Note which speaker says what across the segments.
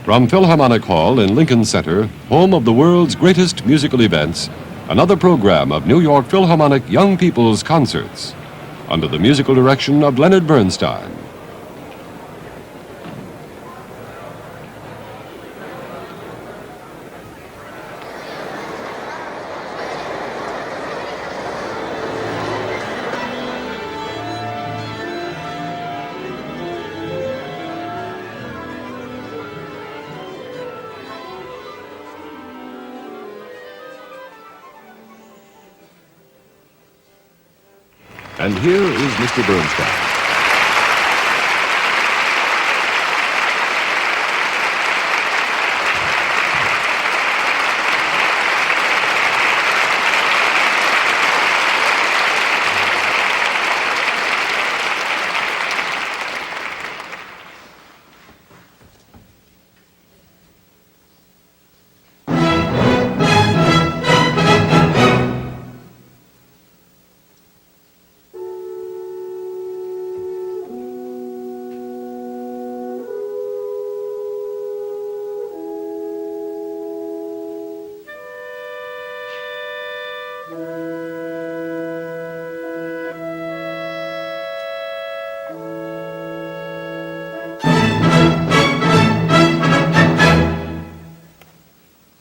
Speaker 1: From Philharmonic Hall in Lincoln Center, home of the world's greatest musical events, another program of New York Philharmonic Young People's Concerts, under the musical direction of Leonard Bernstein. And here is Mr. Bernstein.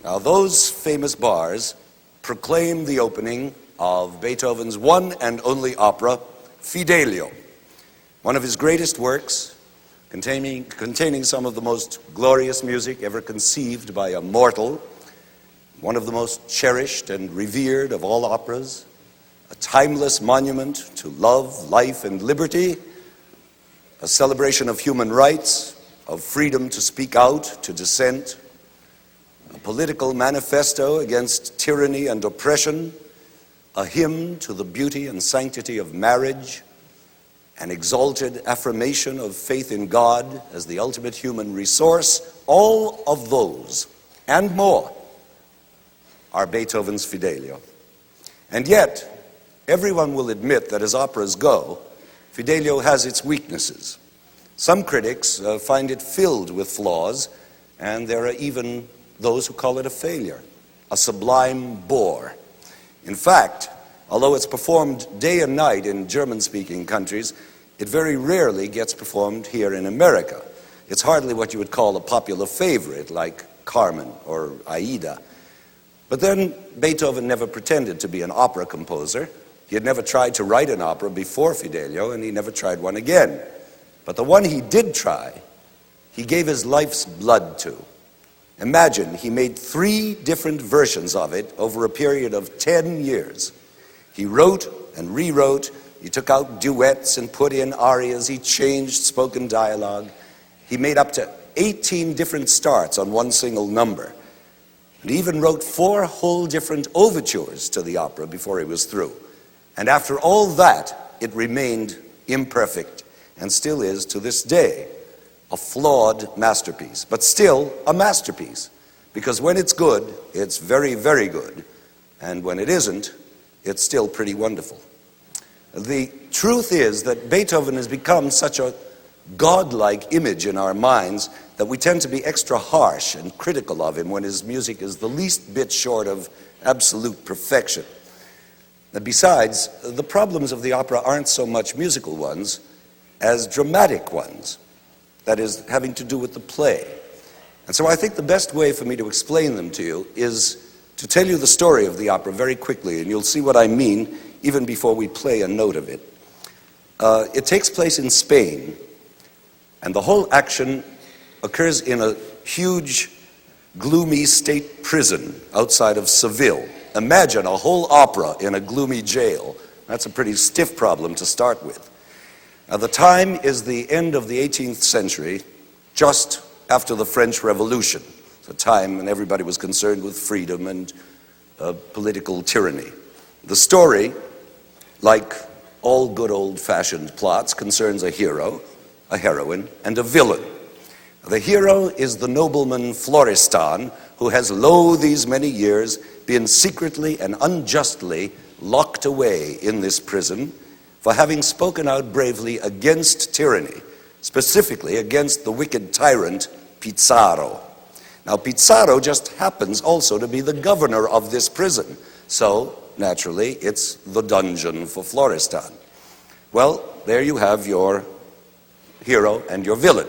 Speaker 2: Now, those famous bars proclaim the opening of Beethoven's one and only opera, Fidelio, one of his greatest works, containing some of the most glorious music ever conceived by a mortal, one of the most cherished and revered of all operas, a timeless monument to love, life, and liberty, a celebration of human rights, of freedom to speak out, to dissent, a political manifesto against tyranny and oppression, a hymn to the beauty and sanctity of marriage, an exalted affirmation of faith in God as the ultimate human resource. All of those and more are Beethoven's Fidelio. And yet, everyone will admit that as operas go, Fidelio has its weaknesses. Some critics find it filled with flaws, and there are even those who call it a failure, a sublime bore. In fact, although it's performed day and night in German-speaking countries, it very rarely gets performed here in America. It's hardly what you would call a popular favorite, like Carmen or Aida. But then Beethoven never pretended to be an opera composer. He had never tried to write an opera before Fidelio, and he never tried one again. But the one he did try, he gave his life's blood to. Imagine, he made 3 different versions of it over a period of 10 years. He wrote and rewrote, he took out duets and put in arias, he changed spoken dialogue. He made up to 18 different starts on one single number. And he even wrote 4 whole different overtures to the opera before he was through. And after all that, it remained imperfect, and still is to this day. A flawed masterpiece, but still a masterpiece. Because when it's good, it's very, very good. And when it isn't, it's still pretty wonderful. The truth is that Beethoven has become such a godlike image in our minds that we tend to be extra harsh and critical of him when his music is the least bit short of absolute perfection. And besides, the problems of the opera aren't so much musical ones as dramatic ones. That is, having to do with the play. And so I think the best way for me to explain them to you is to tell you the story of the opera very quickly, and you'll see what I mean even before we play a note of it. It takes place in Spain, and the whole action occurs in a huge, gloomy state prison outside of Seville. Imagine a whole opera in a gloomy jail. That's a pretty stiff problem to start with. Now, the time is the end of the 18th century, just after the French Revolution. It's a time when everybody was concerned with freedom and political tyranny. The story, like all good old-fashioned plots, concerns a hero, a heroine, and a villain. The hero is the nobleman Florestan, who has lo these many years been secretly and unjustly locked away in this prison for having spoken out bravely against tyranny, specifically against the wicked tyrant Pizarro. Now, Pizarro just happens also to be the governor of this prison. So, naturally, it's the dungeon for Florestan. Well, there you have your hero and your villain.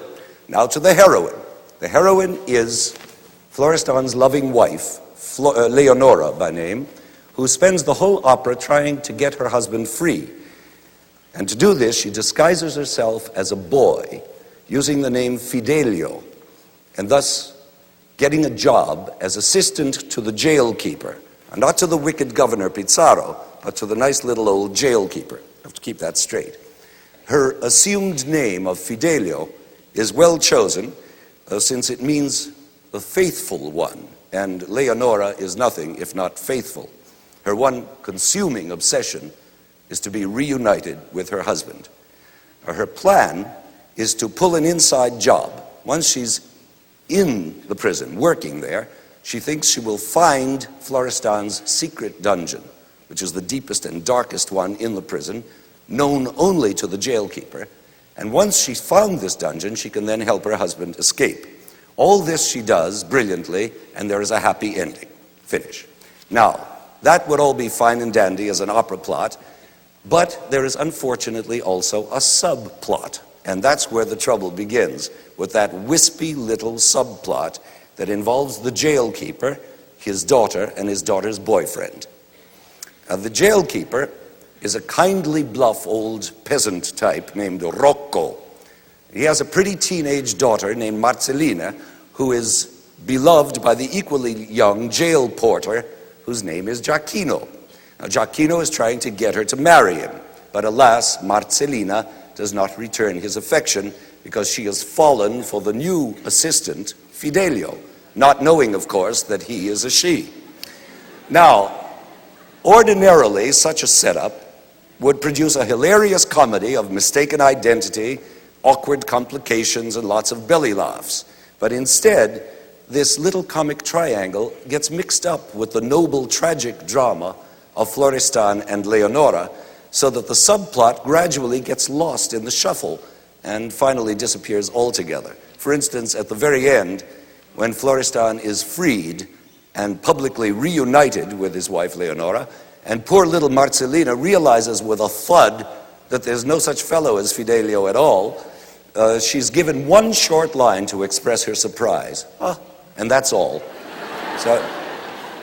Speaker 2: Now to the heroine. The heroine is Florestan's loving wife, Leonora by name, who spends the whole opera trying to get her husband free. And to do this, she disguises herself as a boy, using the name Fidelio, and thus getting a job as assistant to the jail keeper. And not to the wicked governor Pizarro, but to the nice little old jail keeper. You have to keep that straight. Her assumed name of Fidelio is well chosen, since it means the faithful one, and Leonora is nothing if not faithful. Her one consuming obsession is to be reunited with her husband. Her plan is to pull an inside job. Once she's in the prison, working there, she thinks she will find Florestan's secret dungeon, which is the deepest and darkest one in the prison, known only to the jailkeeper. And once she's found this dungeon, she can then help her husband escape. All this she does brilliantly, and there is a happy ending. Finish. Now, that would all be fine and dandy as an opera plot, but there is unfortunately also a subplot. And that's where the trouble begins, with that wispy little subplot that involves the jailkeeper, his daughter, and his daughter's boyfriend. The jailkeeper is a kindly, bluff old peasant type named Rocco. He has a pretty teenage daughter named Marcellina, who is beloved by the equally young jail porter, whose name is Giacchino. Now, Giacchino is trying to get her to marry him, but alas, Marcellina does not return his affection because she has fallen for the new assistant, Fidelio, not knowing, of course, that he is a she. Now, ordinarily, such a setup would produce a hilarious comedy of mistaken identity, awkward complications, and lots of belly laughs. But instead, this little comic triangle gets mixed up with the noble tragic drama of Florestan and Leonora, so that the subplot gradually gets lost in the shuffle and finally disappears altogether. For instance, at the very end, when Florestan is freed and publicly reunited with his wife Leonora, and poor little Marcellina realizes with a thud that there's no such fellow as Fidelio at all, she's given one short line to express her surprise. And that's all. So,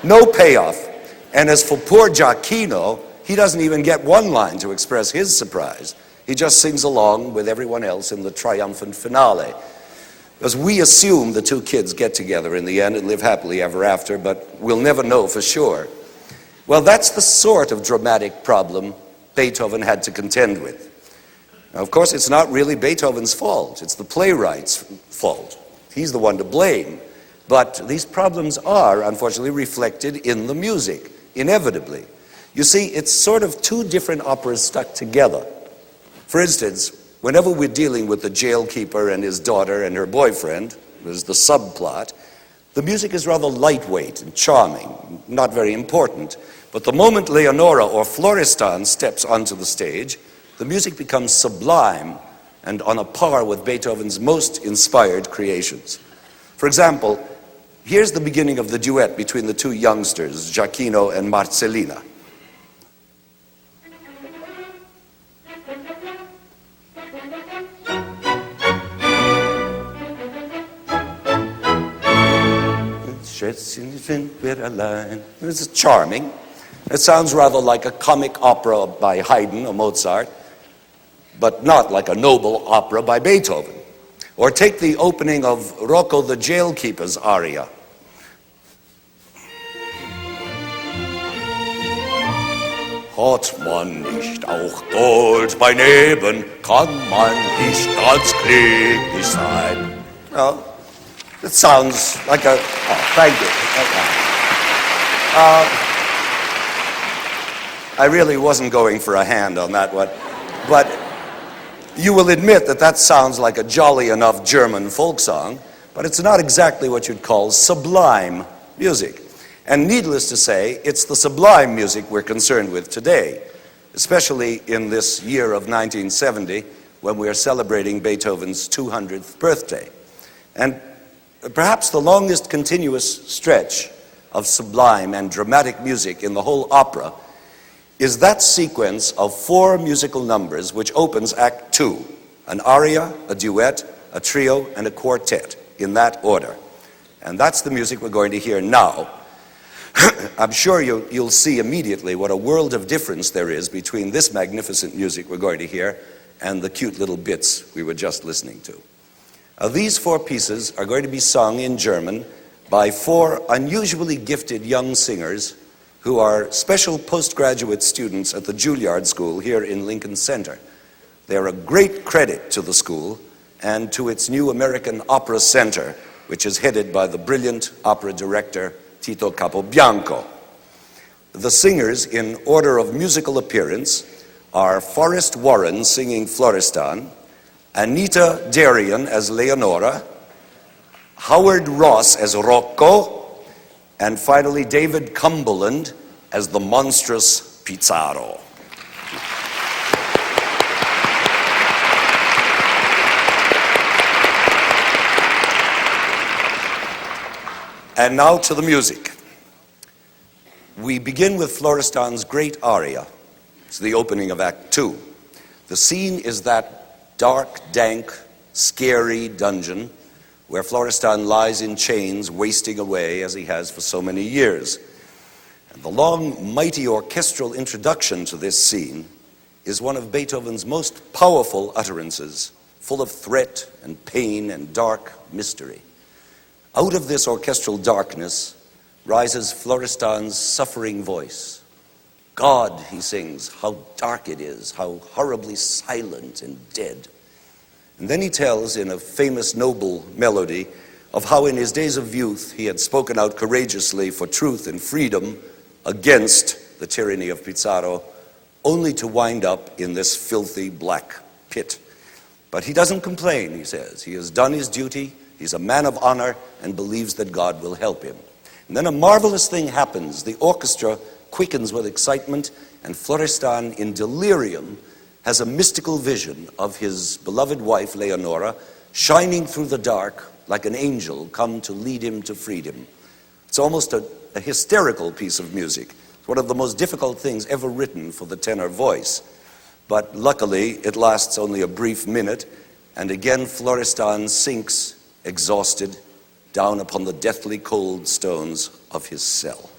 Speaker 2: no payoff. And as for poor Giacchino, he doesn't even get one line to express his surprise. He just sings along with everyone else in the triumphant finale. Because we assume the two kids get together in the end and live happily ever after, but we'll never know for sure. Well, that's the sort of dramatic problem Beethoven had to contend with. Now, of course, it's not really Beethoven's fault. It's the playwright's fault. He's the one to blame. But these problems are, unfortunately, reflected in the music, inevitably. You see, it's sort of two different operas stuck together. For instance, whenever we're dealing with the jailkeeper and his daughter and her boyfriend, there's the subplot, the music is rather lightweight and charming, not very important. But the moment Leonora or Florestan steps onto the stage, the music becomes sublime and on a par with Beethoven's most inspired creations. For example, here's the beginning of the duet between the two youngsters, Giacchino and Marcellina. It's charming. It sounds rather like a comic opera by Haydn or Mozart, but not like a noble opera by Beethoven. Or take the opening of Rocco the Jailkeeper's aria. Hat man nicht auch Gold bei Neben, kann man nicht ganz glücklich sein. Well, it sounds like a... Oh, thank you. I really wasn't going for a hand on that one, but you will admit that that sounds like a jolly enough German folk song, but it's not exactly what you'd call sublime music. And needless to say, it's the sublime music we're concerned with today, especially in this year of 1970, when we are celebrating Beethoven's 200th birthday. And Perhaps the longest continuous stretch of sublime and dramatic music in the whole opera is that sequence of 4 musical numbers which opens Act 2, an aria, a duet, a trio, and a quartet, in that order. And that's the music we're going to hear now. I'm sure you'll see immediately what a world of difference there is between this magnificent music we're going to hear and the cute little bits we were just listening to. These 4 pieces are going to be sung in German by 4 unusually gifted young singers who are special postgraduate students at the Juilliard School here in Lincoln Center. They're a great credit to the school and to its new American Opera Center, which is headed by the brilliant opera director Tito Capobianco. The singers, in order of musical appearance, are Forrest Warren singing Florestan, Anita Darian as Leonora, Howard Ross as Rocco, and finally David Cumberland as the monstrous Pizarro. And now to the music. We begin with Florestan's great aria. It's the opening of Act 2. The scene is that dark, dank, scary dungeon where Florestan lies in chains, wasting away as he has for so many years. And the long, mighty orchestral introduction to this scene is one of Beethoven's most powerful utterances, full of threat and pain and dark mystery. Out of this orchestral darkness rises Florestan's suffering voice. God, he sings, how dark it is, how horribly silent and dead. And then he tells in a famous noble melody of how in his days of youth he had spoken out courageously for truth and freedom against the tyranny of Pizarro, only to wind up in this filthy black pit. But he doesn't complain, he says. He has done his duty, he's a man of honor, and believes that God will help him. And then a marvelous thing happens. The orchestra quickens with excitement, and Florestan, in delirium, has a mystical vision of his beloved wife, Leonora, shining through the dark like an angel come to lead him to freedom. It's almost a hysterical piece of music. It's one of the most difficult things ever written for the tenor voice. But luckily, it lasts only a brief minute, and again Florestan sinks, exhausted, down upon the deathly cold stones of his cell.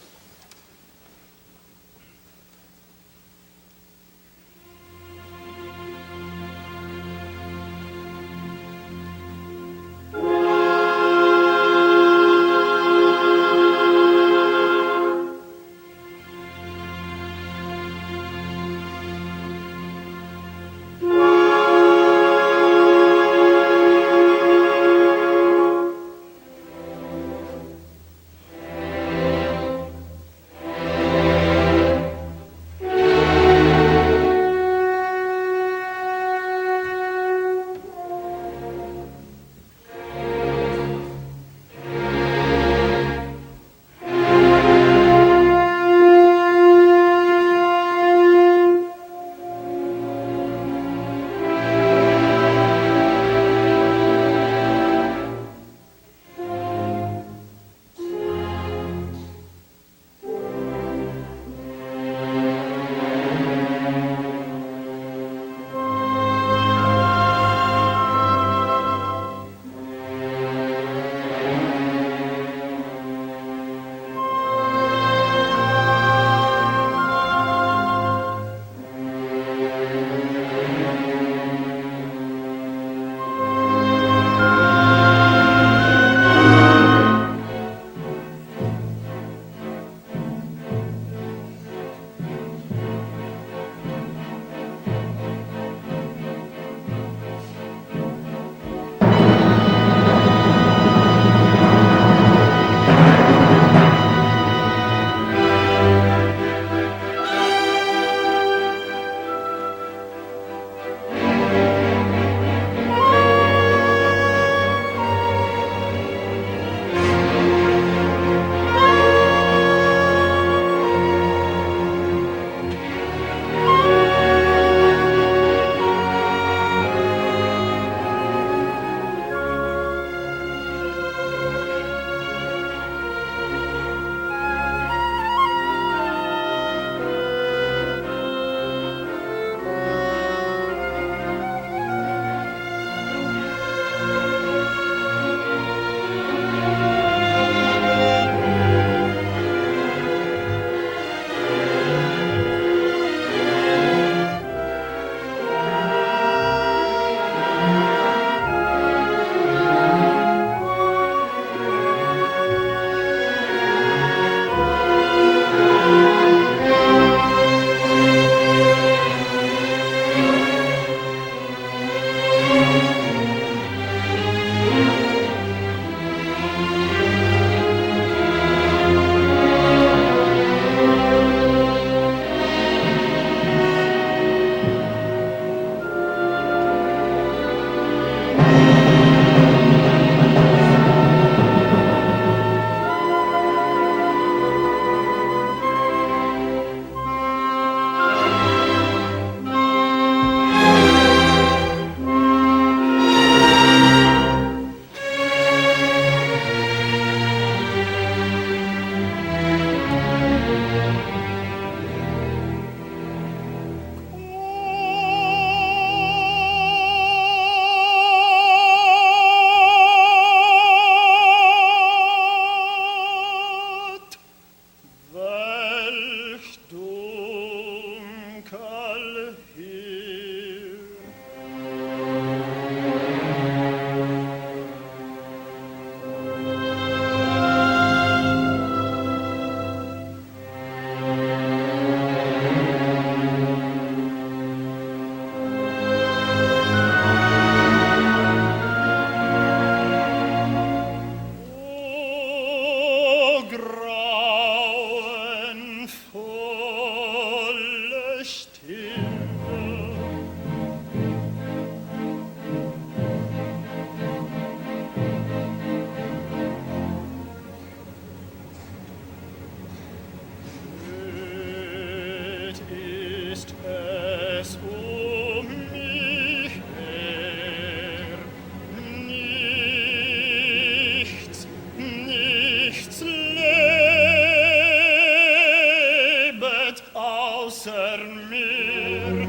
Speaker 3: außer mir.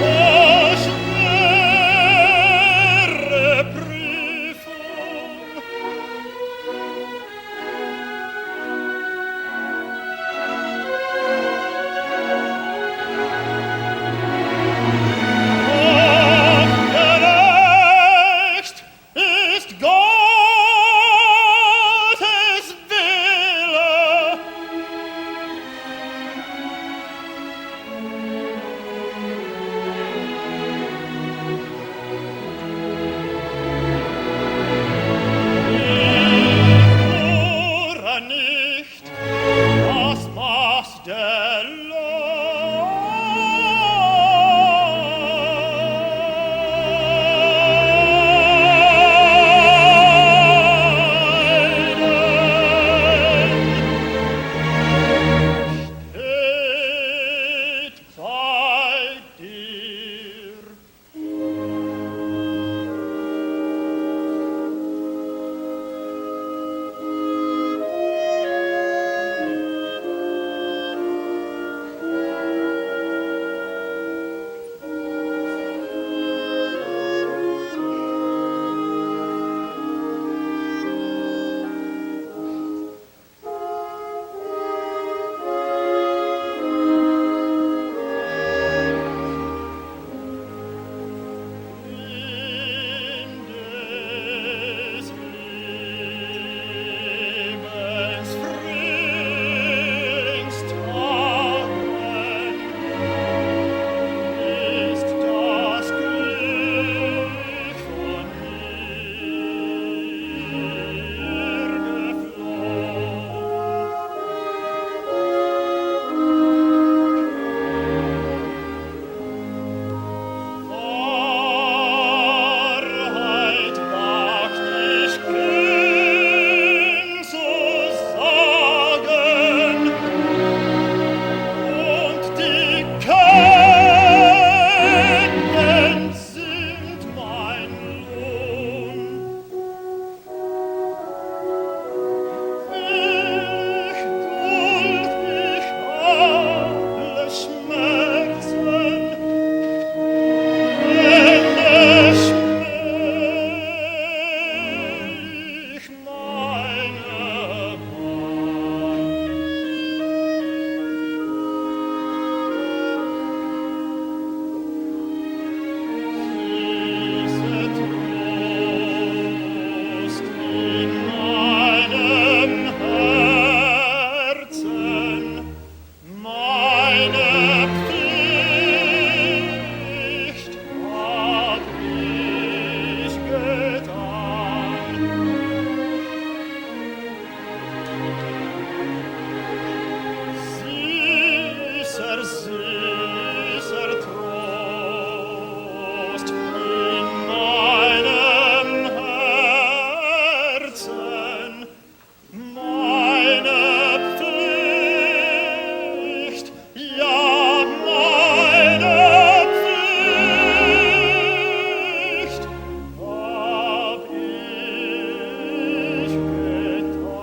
Speaker 3: O schwere Prüfung, gerecht ist Gottes Wille. Höre nicht das Maß der Leiden steht bei dir. In des Lebens Frühlingstagen ist das Glück von mir geflohen. Wahrheit wagt ich kühn zu sagen, und die Ketten sind mein Lohn. Ich duld ich alle Schmerzen, ich meine Diese Trost in meinem Herzen, meine Pflicht hab ich getan. Süßer Trost in meinem Herzen, meine Pflicht, ja, meine Pflicht hab ich getan.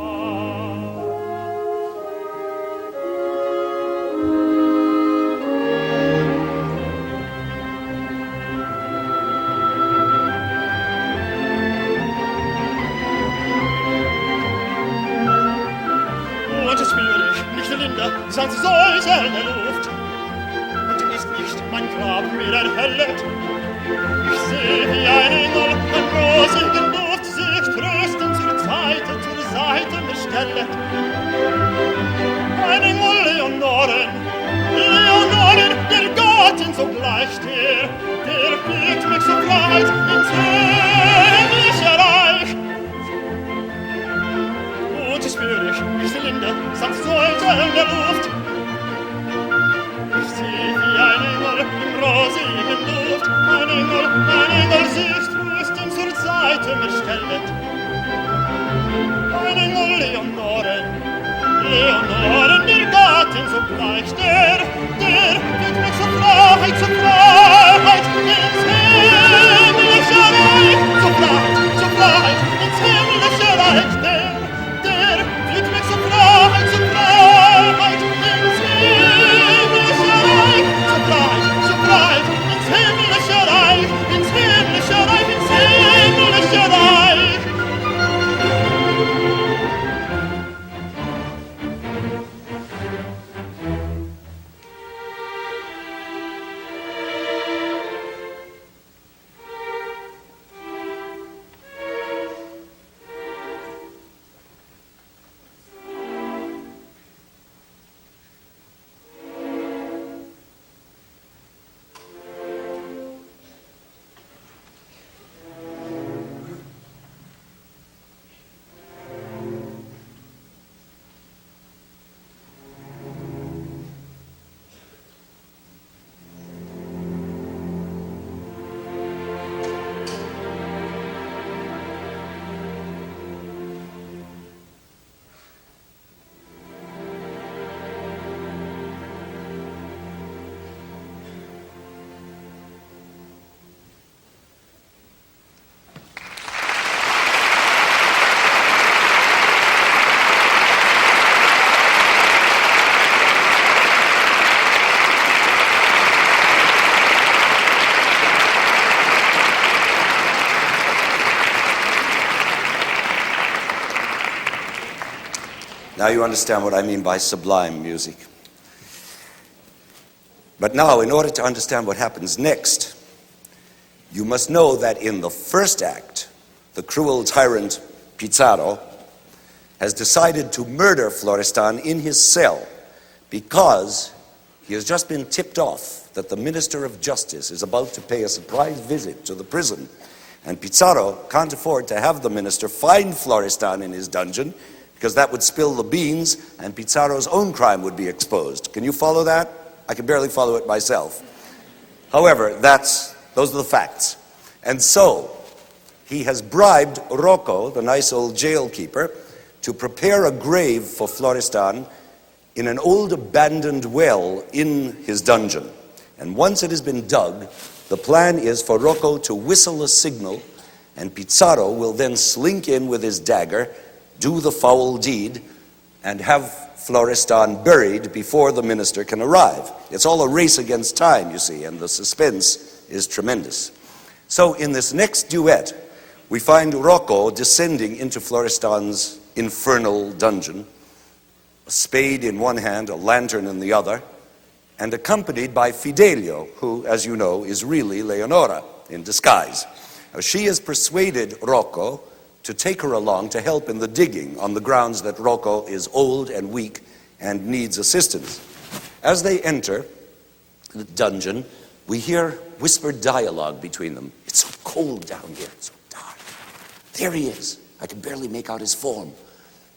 Speaker 3: Und es spüre ich nicht Linde, sanft Säuseln der Luft, und ist nicht mein Grab mir erhellet. Ich seh wie ein Engel an rosigen Duft sich tröstend zur Seite mir stellet. Ein Engel Leonoren, der Gattin sogleich der führt mich sogleich ins himmlische Reich. Und ich spür ich Linde, sanft Säuseln der Luft. Ich seh wie ein Engel im rosigen Duft, ein Engel sich tröstend zur Seite mir stellet. Ein Engel Leonoren, der Gattin sogleich, der wird mich zur Freiheit ins himmlische Reich, zur Freiheit ins himmlische Reich, der wird mich zur Freiheit
Speaker 2: now you understand what I mean by sublime music. But now, in order to understand what happens next, you must know that in the first act, the cruel tyrant Pizarro has decided to murder Florestan in his cell because he has just been tipped off that the Minister of Justice is about to pay a surprise visit to the prison. And Pizarro can't afford to have the minister find Florestan in his dungeon because that would spill the beans and Pizarro's own crime would be exposed. Can you follow that? I can barely follow it myself. However, those are the facts. And so, he has bribed Rocco, the nice old jailkeeper, to prepare a grave for Florestan in an old abandoned well in his dungeon. And once it has been dug, the plan is for Rocco to whistle a signal, and Pizarro will then slink in with his dagger, do the foul deed, and have Florestan buried before the minister can arrive. It's all a race against time, you see, and the suspense is tremendous. So in this next duet, we find Rocco descending into Florestan's infernal dungeon, a spade in one hand, a lantern in the other, and accompanied by Fidelio, who, as you know, is really Leonora in disguise. Now, she has persuaded Rocco to take her along to help in the digging on the grounds that Rocco is old and weak and needs assistance. As they enter the dungeon, we hear whispered dialogue between them. It's so cold down here, it's so dark. There he is. I can barely make out his form.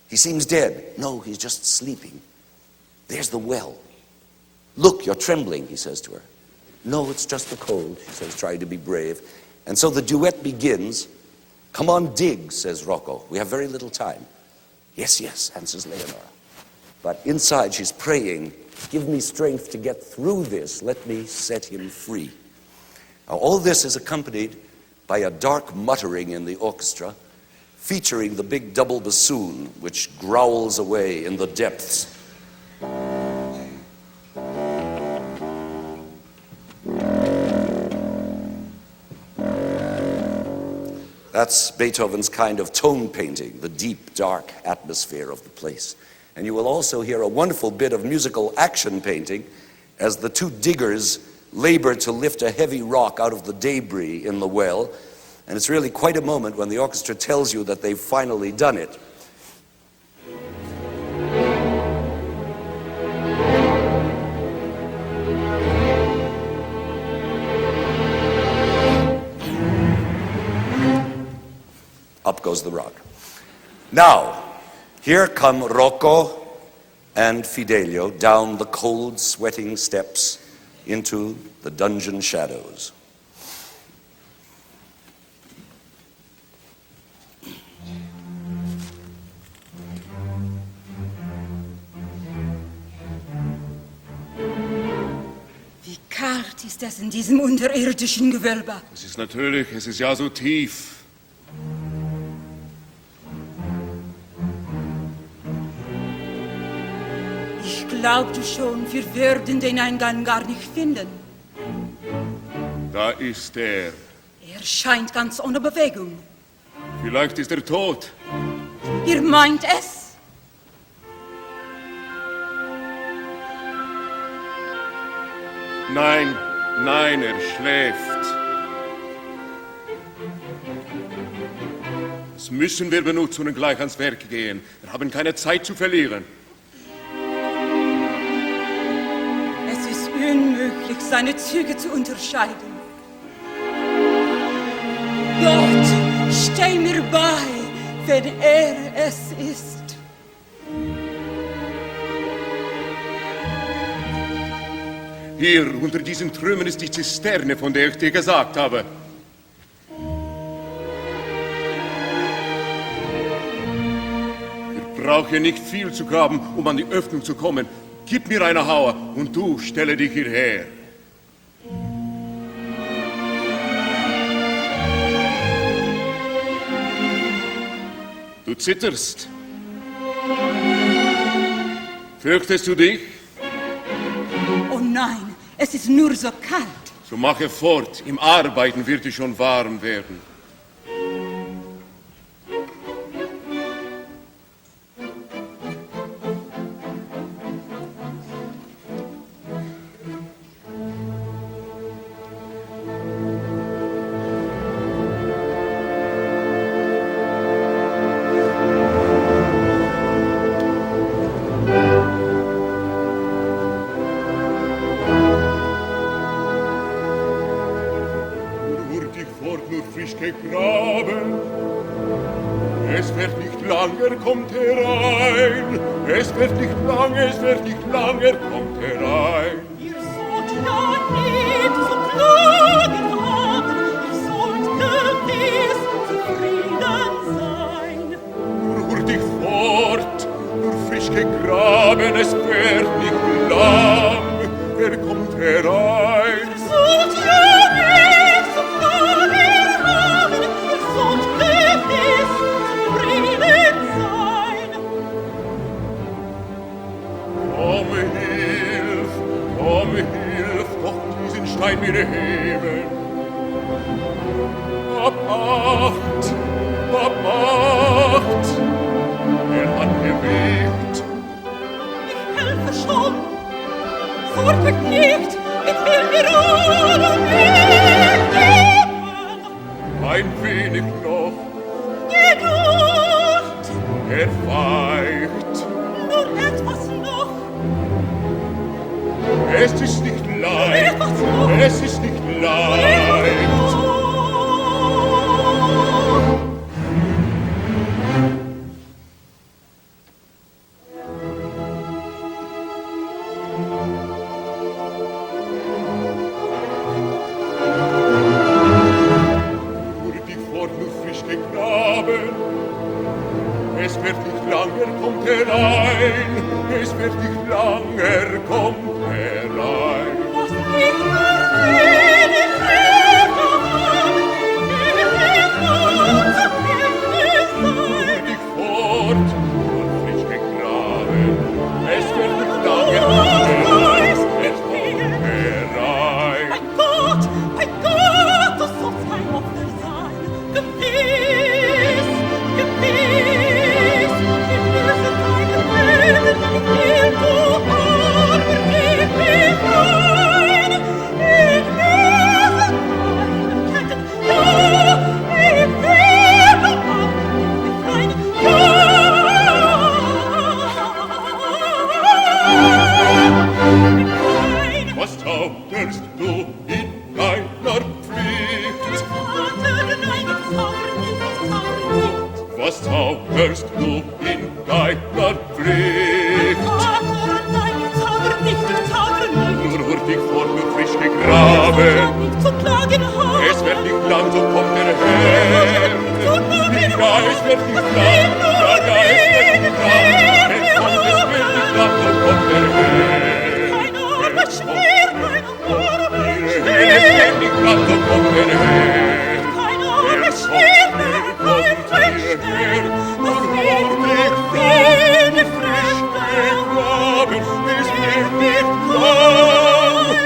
Speaker 2: He seems dead. No, he's just sleeping. There's the well. Look, you're trembling, he says to her. No, it's just the cold, she says, trying to be brave. And so the duet begins. Come on, dig, says Rocco. We have very little time. Yes, yes, answers Leonora. But inside she's praying, give me strength to get through this. Let me set him free. Now, all this is accompanied by a dark muttering in the orchestra, featuring the big double bassoon, which growls away in the depths. That's Beethoven's kind of tone painting, the deep, dark atmosphere of the place. And you will also hear a wonderful bit of musical action painting as the two diggers labor to lift a heavy rock out of the debris in the well. And it's really quite a moment when the orchestra tells you that they've finally done it. Up goes the rock. Now, here come Rocco and Fidelio down the cold, sweating steps into the dungeon shadows.
Speaker 4: Wie kalt ist es in diesem unterirdischen Gewölbe?
Speaker 5: Es ist natürlich, es ist ja so tief.
Speaker 4: Ich glaubte schon, wir würden den Eingang gar nicht finden.
Speaker 5: Da ist er.
Speaker 4: Er scheint ganz ohne Bewegung.
Speaker 5: Vielleicht ist er tot.
Speaker 4: Ihr meint es?
Speaker 5: Nein, nein, er schläft. Das müssen wir benutzen und gleich ans Werk gehen. Wir haben keine Zeit zu verlieren.
Speaker 4: Es ist unmöglich, seine Züge zu unterscheiden. Gott, steh mir bei, wenn er es ist.
Speaker 5: Hier, unter diesen Trümmern ist die Zisterne, von der ich dir gesagt habe. Wir brauchen nicht viel zu graben, um an die Öffnung zu kommen. Gib mir eine Hauer und du stelle dich hierher. Du zitterst. Fürchtest du dich?
Speaker 4: Oh nein, es ist nur so kalt.
Speaker 5: So mache fort, im Arbeiten wird es schon warm werden. frisch gegraben. Es wird nicht lang, kommt herein. Es wird nicht lang, kommt herein.
Speaker 4: Ihr sollt ja nicht so klagen haben, ihr sollt gewiss zufrieden sein.
Speaker 5: Nur hurtig fort, nur frisch gegraben, es wird nicht lang, kommt herein.
Speaker 4: Ihr sollt ja nicht so klagen haben, ihr sollt gewiss zufrieden sein.
Speaker 5: Komm, hilf, doch diesen Stein mir heben. Hab Acht, hat bewegt.
Speaker 4: Ich helfe schon, furchtet nicht, ich will mir Ruhe geben.
Speaker 5: Ein wenig noch,
Speaker 4: Geduld,
Speaker 5: weicht.
Speaker 4: nur etwas noch.
Speaker 5: Es ist nicht leicht, es ist nicht leicht. Hurtig fort, nur frisch gegraben. Es wird nicht langer, kommt herein. Es wird nicht langer, kommt herein.
Speaker 4: Was ist wenig Freunde,
Speaker 5: Hurtig fort, nur frisch gegraben. Es wird nicht langer, kommt herein. Es kommt herein.
Speaker 4: Mein Gott, du sollst mein Opfer sein. Gewiss, gewiss, ich löse deine Böden, ich will du Arme, gib mich ein. Ich löse deine Ketten, ja, ich will du Arme, gib mich ein, ja.
Speaker 5: Was zauberst du in deiner Pflicht?
Speaker 4: Vater, nein, ich zauber nicht.
Speaker 5: Was zauberst du in deiner Pflicht?
Speaker 4: Vater, nein, ich zauber nicht.
Speaker 5: Nur hurtig fort, nur frisch gegraben.
Speaker 4: Nicht zu klagen haben.
Speaker 5: Es wird nicht lang, so kommt der Herr. Ja, es wird nicht lang, ja, es wird nicht lang. Es wird nicht lang, so kommt der Herr.
Speaker 4: Keine Arbeit schwer, keine Arbeit
Speaker 5: Es
Speaker 4: schwer.
Speaker 5: wird nicht lang, so kommt der Herr.
Speaker 4: Keine Arbeit schwer, keine Arbeit schwer. Das wird nicht wenig frisch
Speaker 5: Gegraben, es wird nicht lang.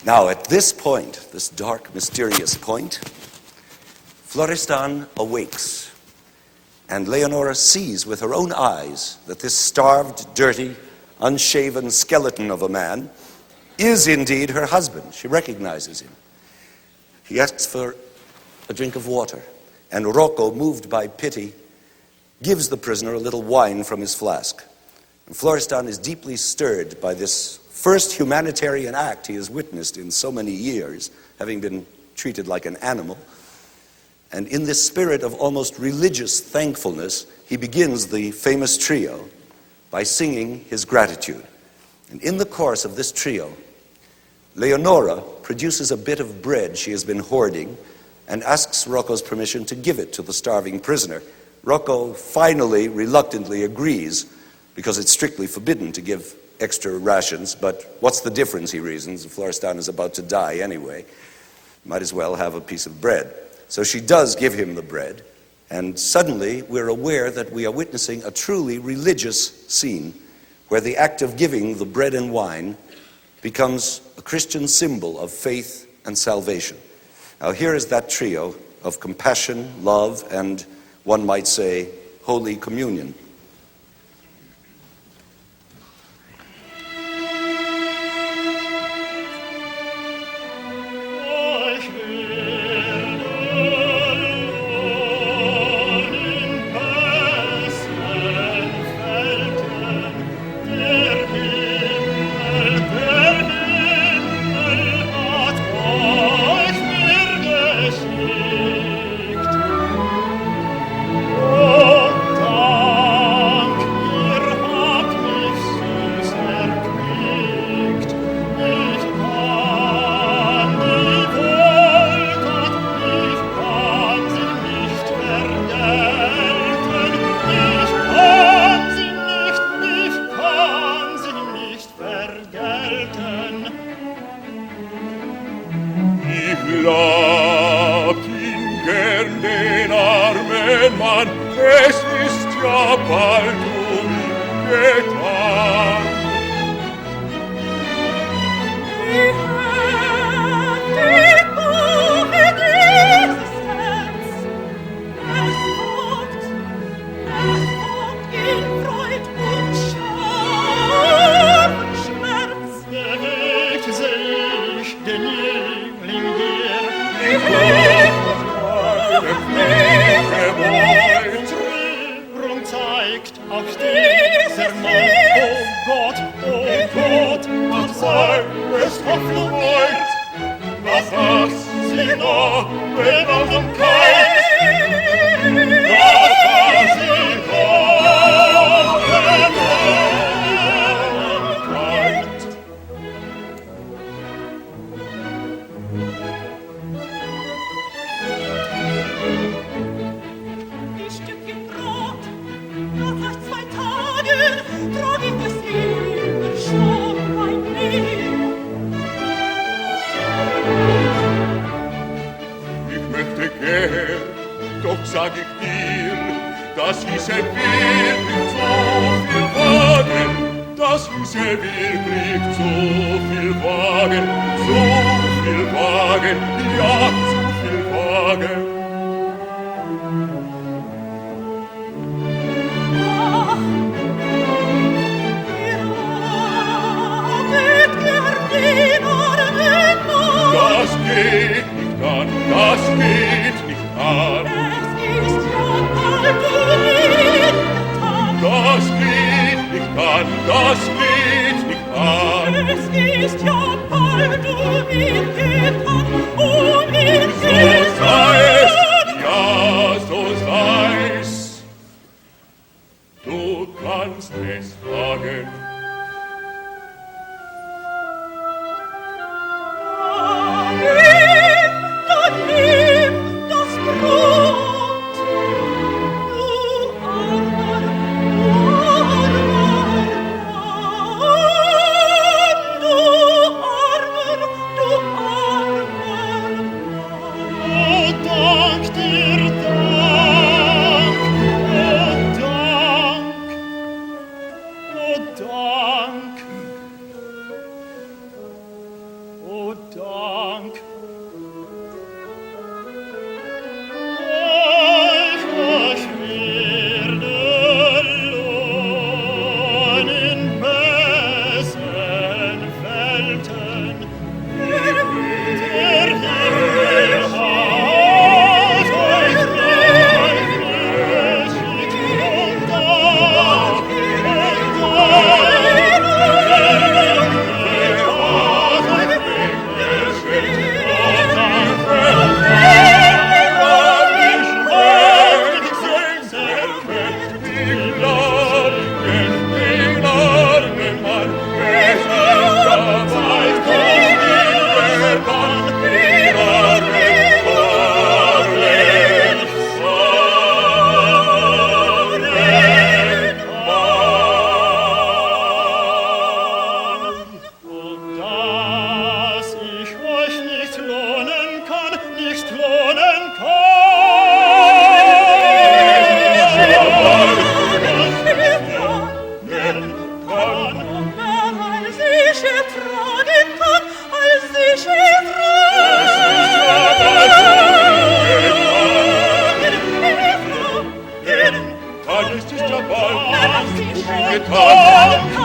Speaker 2: Now, at this point, this dark, mysterious point, Florestan awakes, and Leonora sees with her own eyes that this starved, dirty, unshaven skeleton of a man is indeed her husband. She recognizes him. He asks for a drink of water, and Rocco, moved by pity, gives the prisoner a little wine from his flask. And Florestan is deeply stirred by this first humanitarian act he has witnessed in so many years, having been treated like an animal. And in this spirit of almost religious thankfulness, he begins the famous trio by singing his gratitude. And in the course of this trio, Leonora produces a bit of bread she has been hoarding and asks Rocco's permission to give it to the starving prisoner. Rocco finally, reluctantly agrees, because it's strictly forbidden to give extra rations, but what's the difference, he reasons? Florestan is about to die anyway. Might as well have a piece of bread. So she does give him the bread, and suddenly we're aware that we are witnessing a truly religious scene where the act of giving the bread and wine becomes a Christian symbol of faith and salvation. Now here is that trio of compassion, love, and one might say, Holy Communion.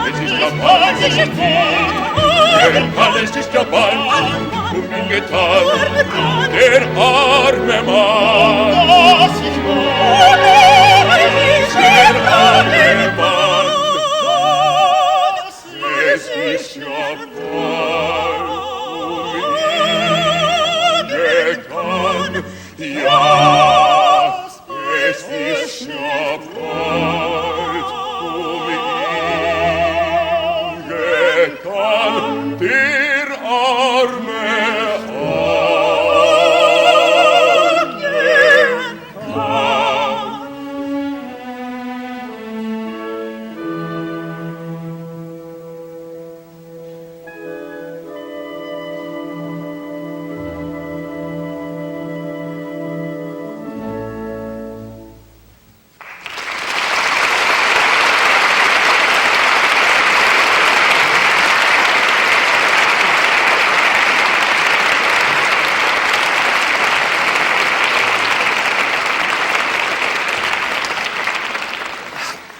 Speaker 5: es ist ja bald es ist ja bald ihn getan, der arme Mann. Der arme Mann, es ist ja bald getan, ja, es ist ja bald getan, der arme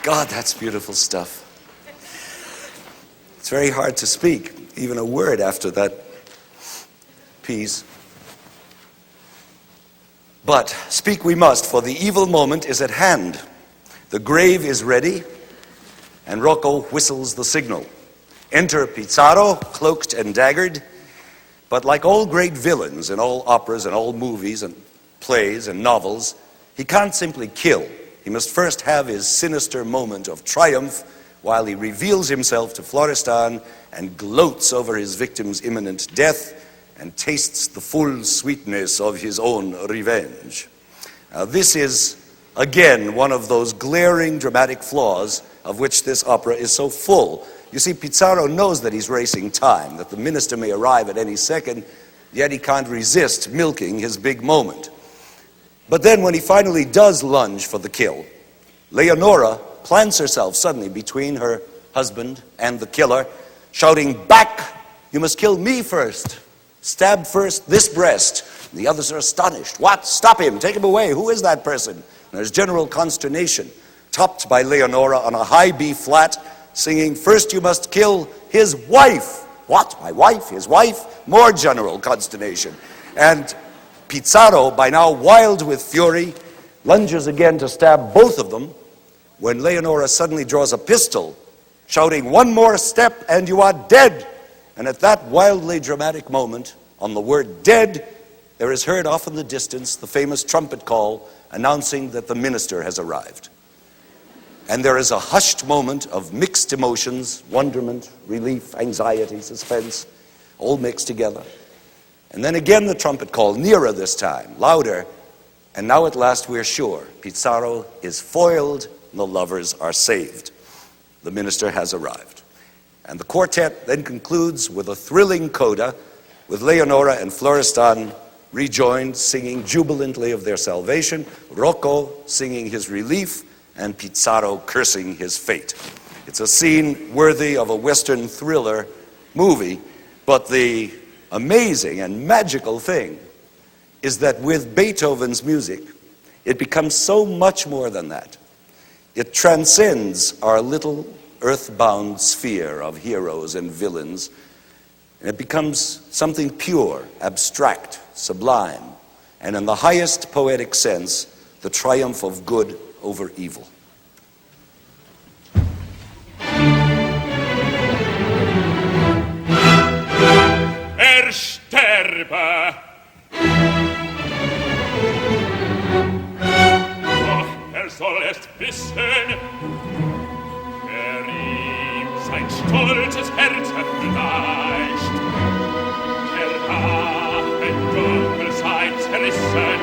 Speaker 2: God, that's beautiful stuff. It's very hard to speak, even a word after that piece. But speak we must, for the evil moment is at hand. The grave is ready, and Rocco whistles the signal. Enter Pizarro, cloaked and daggered, but like all great villains in all operas and all movies and plays and novels, he can't simply kill. He must first have his sinister moment of triumph while he reveals himself to Florestan and gloats over his victim's imminent death and tastes the full sweetness of his own revenge. Now, this is, again, one of those glaring dramatic flaws of which this opera is so full. You see, Pizarro knows that he's racing time, that the minister may arrive at any second, yet he can't resist milking his big moment. But then when he finally does lunge for the kill, Leonora plants herself suddenly between her husband and the killer, shouting, "Back! You must kill me first. Stab first this breast." And the others are astonished. "What? Stop him. Take him away. Who is that person?" And there's general consternation, topped by Leonora on a high B flat, singing, "First you must kill his wife." "What? My wife? His wife?" More general consternation. And Pizarro, by now wild with fury, lunges again to stab both of them when Leonora suddenly draws a pistol, shouting, "One more step and you are dead." And at that wildly dramatic moment, on the word dead, there is heard off in the distance the famous trumpet call announcing that the minister has arrived. And there is a hushed moment of mixed emotions, wonderment, relief, anxiety, suspense, all mixed together. And then again the trumpet call, nearer this time, louder, and now at last we're sure Pizarro is foiled and the lovers are saved. The minister has arrived. And the quartet then concludes with a thrilling coda, with Leonora and Florestan rejoined, singing jubilantly of their salvation, Rocco singing his relief, and Pizarro cursing his fate. It's a scene worthy of a Western thriller movie, but the amazing and magical thing is that with Beethoven's music, it becomes so much more than that. It transcends our little earthbound sphere of heroes and villains, and it becomes something pure, abstract, sublime, and in the highest poetic sense, the triumph of good over evil.
Speaker 5: Sterbe. Doch soll es wissen, ihm sein stolzes Herz vielleicht. Rachen dunkel sein zerrissen.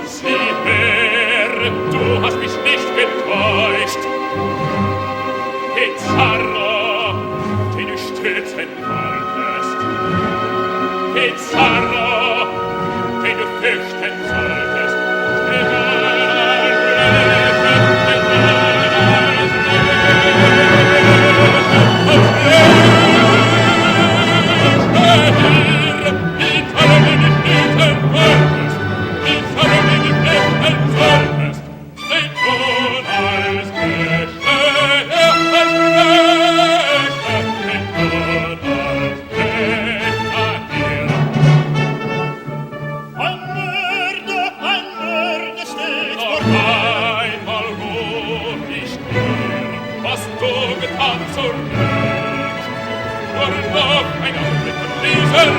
Speaker 5: Sieh her, du hast mich nicht getäuscht. Pizarro, den du stützen wolltest. Pizarro, den du fürchten solltest. du getan zur Welt? Nur noch ein Augenblick von diesem Fall.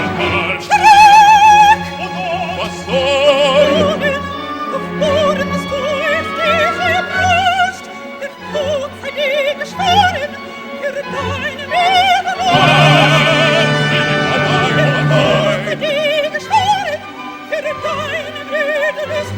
Speaker 5: Was soll?
Speaker 4: Auf Boden des Tues diese Brust, der Tod sei dir geschworen, für deine Wiederholung. Sei dir geschworen, für deine Wiederlust.